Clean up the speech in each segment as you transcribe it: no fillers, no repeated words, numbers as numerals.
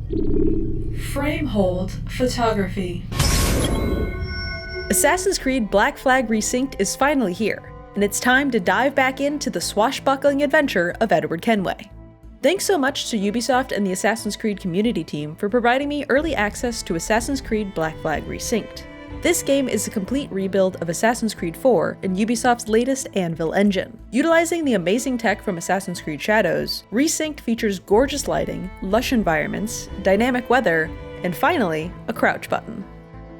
Frame hold photography. Assassin's Creed Black Flag Resynced is finally here, and it's time to dive back into the swashbuckling adventure of Edward Kenway. Thanks so much to Ubisoft and the Assassin's Creed community team for providing me early access to Assassin's Creed Black Flag Resynced. This game is a complete rebuild of Assassin's Creed 4 in Ubisoft's latest Anvil engine. Utilizing the amazing tech from Assassin's Creed Shadows, Resynced features gorgeous lighting, lush environments, dynamic weather, and finally, a crouch button.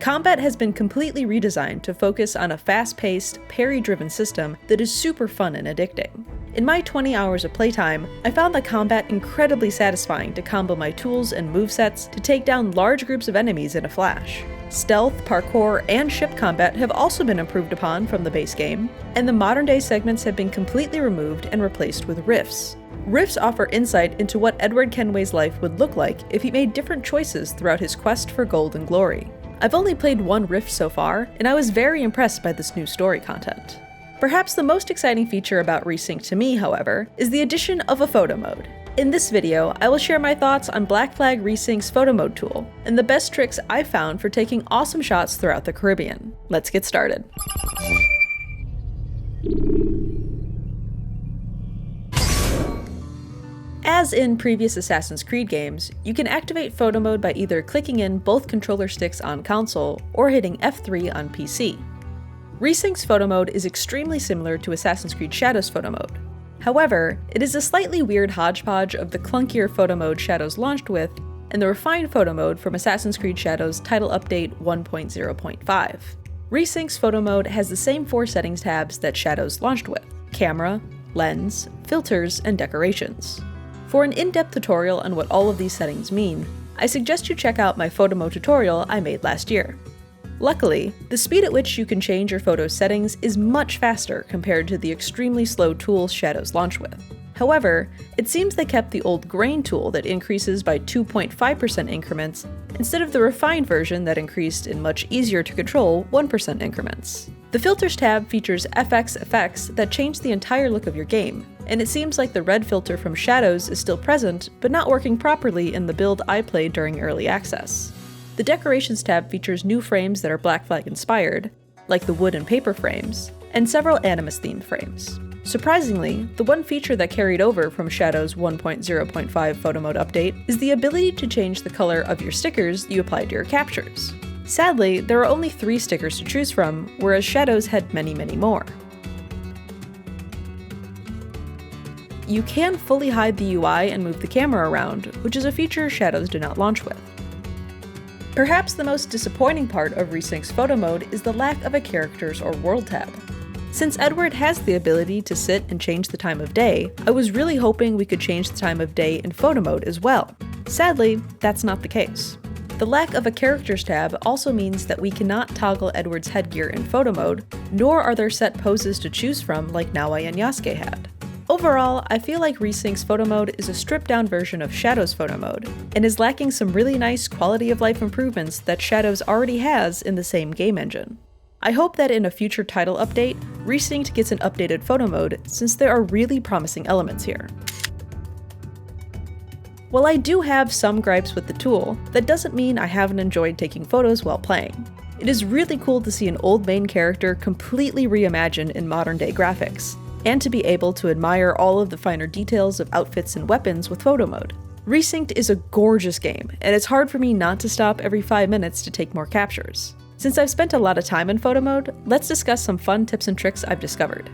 Combat has been completely redesigned to focus on a fast-paced, parry-driven system that is super fun and addicting. In my 20 hours of playtime, I found the combat incredibly satisfying to combo my tools and movesets to take down large groups of enemies in a flash. Stealth, parkour, and ship combat have also been improved upon from the base game, and the modern-day segments have been completely removed and replaced with rifts. Rifts offer insight into what Edward Kenway's life would look like if he made different choices throughout his quest for gold and glory. I've only played one rift so far, and I was very impressed by this new story content. Perhaps the most exciting feature about Resynced to me, however, is the addition of a photo mode. In this video, I will share my thoughts on Black Flag Resynked's photo mode tool, and the best tricks I've found for taking awesome shots throughout the Caribbean. Let's get started. As in previous Assassin's Creed games, you can activate photo mode by either clicking in both controller sticks on console or hitting F3 on PC. Resynked's photo mode is extremely similar to Assassin's Creed Shadows photo mode. However, it is a slightly weird hodgepodge of the clunkier photo mode Shadows launched with and the refined photo mode from Assassin's Creed Shadows Title Update 1.0.5. Resynked's photo mode has the same 4 settings tabs that Shadows launched with: camera, lens, filters, and decorations. For an in-depth tutorial on what all of these settings mean, I suggest you check out my photo mode tutorial I made last year. Luckily, the speed at which you can change your photo settings is much faster compared to the extremely slow tools Shadows launched with. However, it seems they kept the old grain tool that increases by 2.5% increments instead of the refined version that increased in much easier to control 1% increments. The Filters tab features FX effects that change the entire look of your game, and it seems like the red filter from Shadows is still present, but not working properly in the build I played during early access. The Decorations tab features new frames that are Black Flag inspired, like the wood and paper frames, and several Animus-themed frames. Surprisingly, the one feature that carried over from Shadows 1.0.5 photo mode update is the ability to change the color of your stickers you apply to your captures. Sadly, there are only 3 stickers to choose from, whereas Shadows had many more. You can fully hide the UI and move the camera around, which is a feature Shadows did not launch with. Perhaps the most disappointing part of Resynked's photo mode is the lack of a characters or world tab. Since Edward has the ability to sit and change the time of day, I was really hoping we could change the time of day in photo mode as well. Sadly, that's not the case. The lack of a characters tab also means that we cannot toggle Edward's headgear in photo mode, nor are there set poses to choose from like Naoya and Yasuke had. Overall, I feel like Resynked's photo mode is a stripped-down version of Shadows photo mode, and is lacking some really nice quality-of-life improvements that Shadows already has in the same game engine. I hope that in a future title update, Resynced gets an updated photo mode, since there are really promising elements here. While I do have some gripes with the tool, that doesn't mean I haven't enjoyed taking photos while playing. It is really cool to see an old main character completely reimagined in modern-day graphics, and to be able to admire all of the finer details of outfits and weapons with photo mode. Resynced is a gorgeous game, and it's hard for me not to stop every 5 minutes to take more captures. Since I've spent a lot of time in photo mode, let's discuss some fun tips and tricks I've discovered.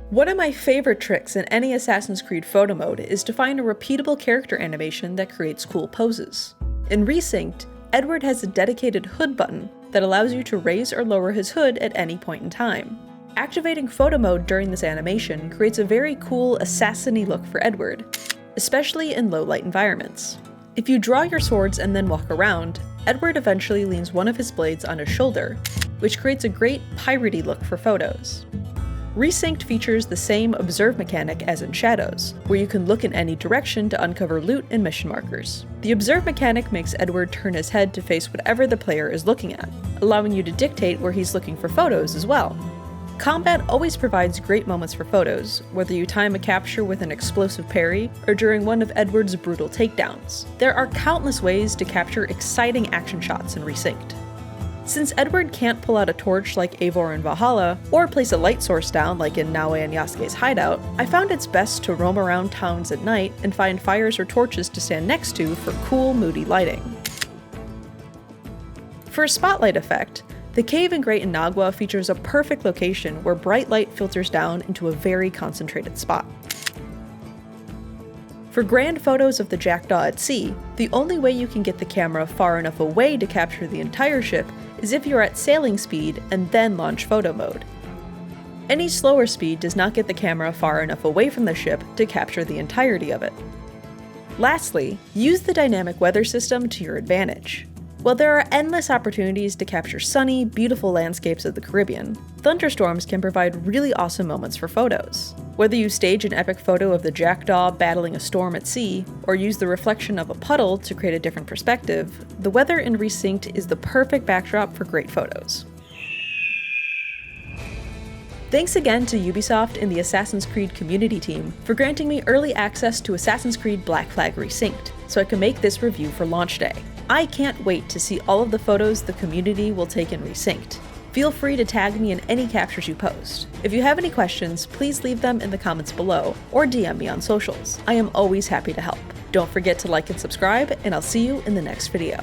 One of my favorite tricks in any Assassin's Creed photo mode is to find a repeatable character animation that creates cool poses. In Resynced, Edward has a dedicated hood button that allows you to raise or lower his hood at any point in time. Activating photo mode during this animation creates a very cool assassin-y look for Edward, especially in low-light environments. If you draw your swords and then walk around, Edward eventually leans one of his blades on his shoulder, which creates a great piratey look for photos. Resynced features the same observe mechanic as in Shadows, where you can look in any direction to uncover loot and mission markers. The observe mechanic makes Edward turn his head to face whatever the player is looking at, allowing you to dictate where he's looking for photos as well. Combat always provides great moments for photos, whether you time a capture with an explosive parry or during one of Edward's brutal takedowns. There are countless ways to capture exciting action shots in Resynced. Since Edward can't pull out a torch like Eivor in Valhalla, or place a light source down like in Naue and Yasuke's hideout, I found it's best to roam around towns at night and find fires or torches to stand next to for cool, moody lighting. For a spotlight effect, the cave in Great Inagua features a perfect location where bright light filters down into a very concentrated spot. For grand photos of the Jackdaw at sea, the only way you can get the camera far enough away to capture the entire ship is if you're at sailing speed and then launch photo mode. Any slower speed does not get the camera far enough away from the ship to capture the entirety of it. Lastly, use the dynamic weather system to your advantage. While there are endless opportunities to capture sunny, beautiful landscapes of the Caribbean, thunderstorms can provide really awesome moments for photos. Whether you stage an epic photo of the Jackdaw battling a storm at sea, or use the reflection of a puddle to create a different perspective, the weather in Resynced is the perfect backdrop for great photos. Thanks again to Ubisoft and the Assassin's Creed community team for granting me early access to Assassin's Creed Black Flag Resynced, so I can make this review for launch day. I can't wait to see all of the photos the community will take in Resynced. Feel free to tag me in any captures you post. If you have any questions, please leave them in the comments below, or DM me on socials. I am always happy to help. Don't forget to like and subscribe, and I'll see you in the next video.